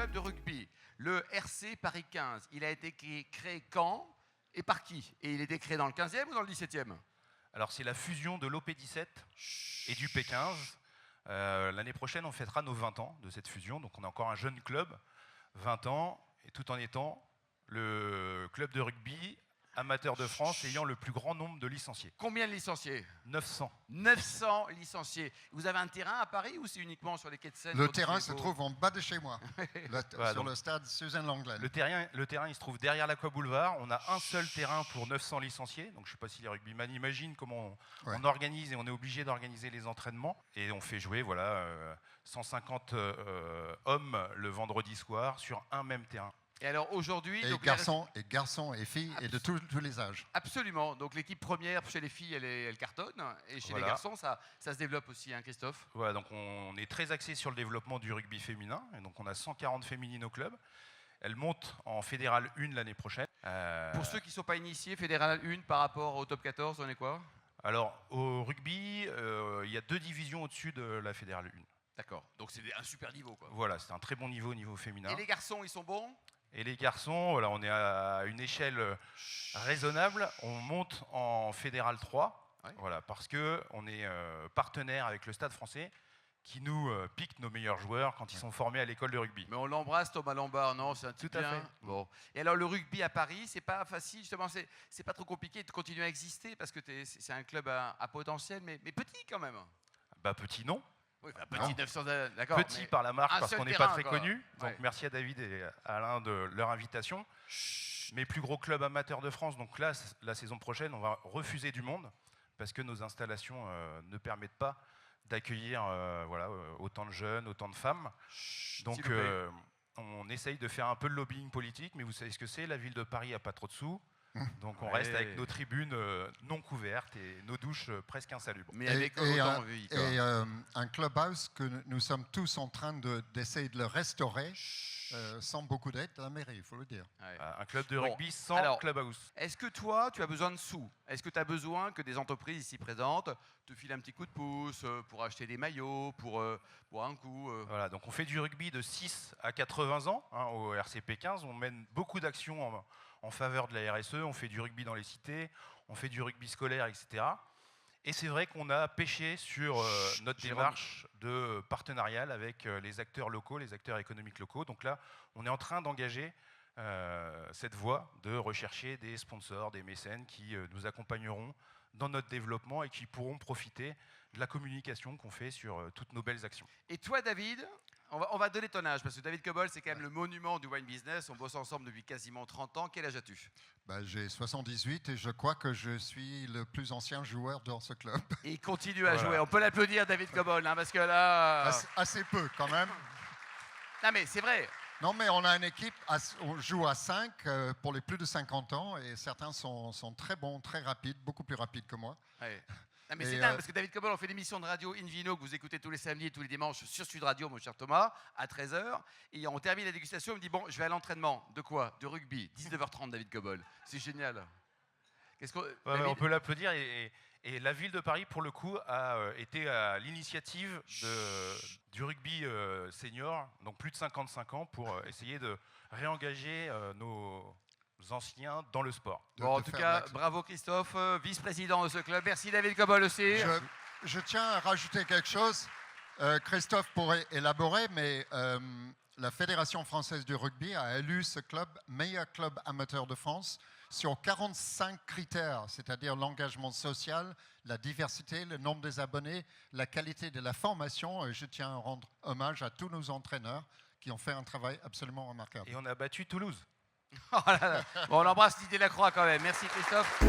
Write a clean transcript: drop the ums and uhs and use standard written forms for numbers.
club de rugby, le RC Paris 15. Il a été créé quand et par qui? Et il a été créé dans le 15e ou dans le 17e? Alors c'est la fusion de l'OP17 et du P15. L'année prochaine, on fêtera nos 20 ans de cette fusion. Donc on est encore un jeune club, 20 ans, et tout en étant le club de rugby amateur de France ayant le plus grand nombre de licenciés. Combien de licenciés? 900. 900 licenciés. Vous avez un terrain à Paris ou c'est uniquement sur les quais de Seine? Le terrain se trouve en bas de chez moi, sur le stade Suzanne Langlaine. Le terrain, il se trouve derrière l'Aqua Boulevard. On a un seul terrain pour 900 licenciés. Donc je ne sais pas si les rugbyman imaginent comment on organise, et on est obligé d'organiser les entraînements. Et on fait jouer 150 hommes le vendredi soir sur un même terrain. Et alors aujourd'hui... Et garçons et filles et de tous les âges. Absolument. Donc l'équipe première chez les filles, elle cartonne. Et chez les garçons, ça se développe aussi, hein, Christophe? Voilà, donc on est très axé sur le développement du rugby féminin. Et donc on a 140 féminines au club. Elles montent en Fédérale 1 l'année prochaine. Pour ceux qui ne sont pas initiés, Fédérale 1 par rapport au top 14, on est quoi? Alors au rugby, il y a 2 divisions au-dessus de la Fédérale 1. D'accord. Donc c'est un super niveau, quoi. Voilà, c'est un très bon niveau au niveau féminin. Et les garçons, ils sont bons? Et les garçons, voilà, on est à une échelle raisonnable. On monte en Fédérale 3, voilà, parce qu'on est partenaire avec le Stade français qui nous pique nos meilleurs joueurs quand ils sont formés à l'école de rugby. Mais on l'embrasse, Thomas Lombard, non? C'est un type Tout à bien. fait. Bon. Et alors le rugby à Paris, c'est pas facile, justement, c'est pas trop compliqué de continuer à exister parce que c'est un club à potentiel, mais petit quand même. Bah petit non. Oui, petit 900, d'accord. Petit par la marque parce qu'on n'est pas très connu. Donc merci à David et à Alain de leur invitation. Mais plus gros club amateur de France, donc là, la saison prochaine, on va refuser du monde parce que nos installations ne permettent pas d'accueillir autant de jeunes, autant de femmes. Donc on essaye de faire un peu de lobbying politique, mais vous savez ce que c'est, la ville de Paris n'a pas trop de sous. Donc on reste avec nos tribunes non couvertes et nos douches presque insalubres. Mais avec autant envie. Et un clubhouse que nous sommes tous en train d'essayer de le restaurer sans beaucoup d'aide de la mairie, il faut le dire. Un club de rugby sans clubhouse. Est-ce que toi, tu as besoin de sous? Est-ce que tu as besoin que des entreprises ici présentes te filent un petit coup de pouce pour acheter des maillots, pour un coup Voilà, donc on fait du rugby de 6 à 80 ans au RCP 15. On mène beaucoup d'actions en faveur de la RSE, on fait du rugby dans les cités, on fait du rugby scolaire, etc. Et c'est vrai qu'on a pêché sur notre démarche de partenariat avec les acteurs locaux, les acteurs économiques locaux. Donc là, on est en train d'engager cette voie de rechercher des sponsors, des mécènes qui nous accompagneront dans notre développement et qui pourront profiter de la communication qu'on fait sur toutes nos belles actions. Et toi, David, on va donner ton âge, parce que David Cobol, c'est quand même le monument du wine business. On bosse ensemble depuis quasiment 30 ans. Quel âge as-tu? J'ai 78 et je crois que je suis le plus ancien joueur dans ce club. Et il continue à jouer. On peut l'applaudir, David Cobol, parce que là... Assez peu, quand même. Non, mais c'est vrai. Non, mais on a une équipe, on joue à 5 pour les plus de 50 ans et certains sont très bons, très rapides, beaucoup plus rapides que moi. Ouais. Non, mais c'est dingue parce que David Cobol, on fait l'émission de radio Invino que vous écoutez tous les samedis et tous les dimanches sur Sud Radio, mon cher Thomas, à 13h. Et on termine la dégustation, il me dit bon, je vais à l'entraînement. De quoi? De rugby. 19h30, David Cobol. C'est génial. On peut l'applaudir et la ville de Paris, pour le coup, a été à l'initiative du rugby senior, donc plus de 55 ans, pour essayer de réengager nos anciens dans le sport. Bon, en tout cas, bravo Christophe, vice-président de ce club. Merci David Cobol aussi. Je tiens à rajouter quelque chose. Christophe pourrait élaborer, mais la Fédération française du rugby a élu ce club meilleur club amateur de France sur 45 critères, c'est-à-dire l'engagement social, la diversité, le nombre des abonnés, la qualité de la formation. Et je tiens à rendre hommage à tous nos entraîneurs qui ont fait un travail absolument remarquable. Et on a battu Toulouse. Oh là là. Bon, on embrasse Didier Lacroix quand même. Merci Christophe.